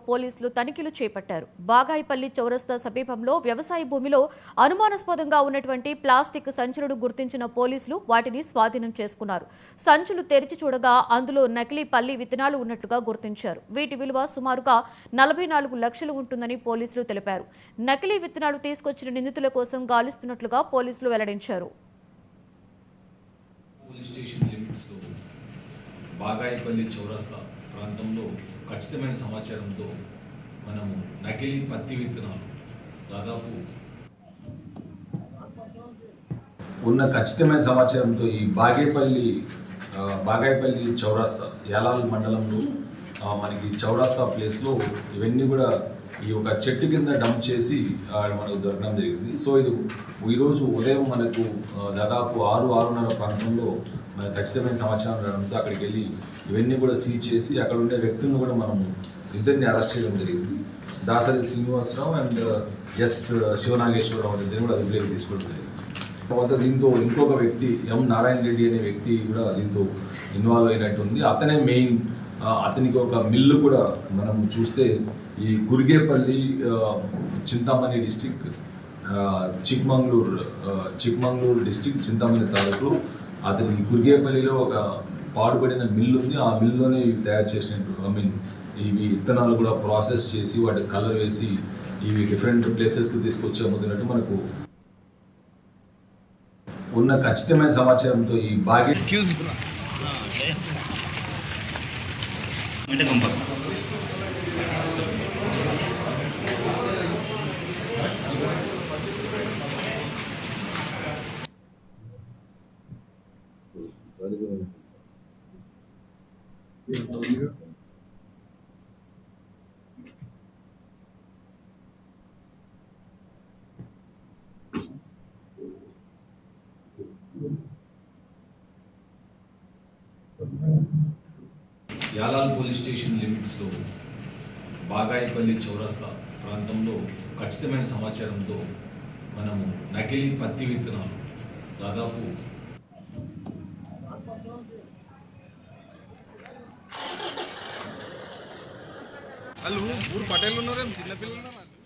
పోలీసులు తనిఖీలు చేపట్టారు. బాగాయిపల్లి చౌరస్తా సమీపంలో వ్యవసాయ భూమిలో అనుమానాస్పదంగా ఉన్నటువంటి ప్లాస్టిక్ సంచులను గుర్తించిన పోలీసులు వాటిని స్వాధీనం చేసుకున్నారు. సంచులు తెరిచి చూడగా అందులో నకిలీ పల్లి విత్తనాలు ఉన్నట్లుగా గుర్తించారు. వీటి విలువ సుమారుగా 44 లక్షలు ఉంటుందని పోలీసులు తెలిపారు. నకిలీ విత్తనాలు తీసుకొచ్చిన నిందితుల కోసం గాలిస్తున్నట్లుగా పోలీసులు వెల్లడించారు. బాగాయిపల్లి చౌరస్తా ప్రాంతంలో ఖచ్చితమైన సమాచారంతో మనము నకిలీ పత్తి విత్తనాలు దాదాపు ఉన్న ఖచ్చితమైన సమాచారంతో ఈ బాగాయిపల్లి చౌరస్తా యాలాల్ మండలంలో మనకి చౌరస్తా ప్లేస్లో ఇవన్నీ కూడా ఈ ఒక చెట్టు కింద డంప్ చేసి మనకు దొరకడం జరిగింది. సో ఇది ఈరోజు ఉదయం మనకు దాదాపు 6-6:30 ప్రాంతంలో మనకు ఖచ్చితమైన సమాచారం రావడంతో అక్కడికి వెళ్ళి ఇవన్నీ కూడా సీజ్ చేసి అక్కడ ఉండే వ్యక్తులను కూడా మనము ఇద్దరిని అరెస్ట్ చేయడం జరిగింది. దాసరి శ్రీనివాసరావు అండ్ ఎస్ శివనాగేశ్వరరావు ఇద్దరిని కూడా అదుపులోకి తీసుకోవడం జరిగింది. తర్వాత దీంతో ఇంకొక వ్యక్తి ఎం నారాయణ రెడ్డి అనే వ్యక్తి కూడా దీంతో ఇన్వాల్వ్ అయినట్టు ఉంది. అతనే మెయిన్. అతనికి ఒక మిల్లు కూడా మనం చూస్తే ఈ గురిగేపల్లి చింతామణి డిస్టిక్ చిక్మంగళూరు డిస్టిక్ చింతామణి తాలూకులో అతనికి గురిగేపల్లిలో ఒక పాడుపడిన మిల్లు ఉంది. ఆ మిల్లులోనే ఇవి తయారు చేసినట్టు ఇవి విత్తనాలు కూడా ప్రాసెస్ చేసి వాటి కలర్ వేసి ఇవి డిఫరెంట్ ప్లేసెస్కి తీసుకొచ్చి అమ్ముతున్నట్టు మనకు ఉన్న ఖచ్చితమైన సమాచారంతో ఈ యాలాల్ పోలీస్ స్టేషన్ లిమిట్స్లో బాగాయిపల్లి చౌరస్తా ప్రాంతంలో ఖచ్చితమైన సమాచారంతో మనము నకిలీ పత్తి విత్తనాలు దాదాపు వాళ్ళు ఊరు పటేళ్ళు ఉన్నారేం చిన్నపిల్లలు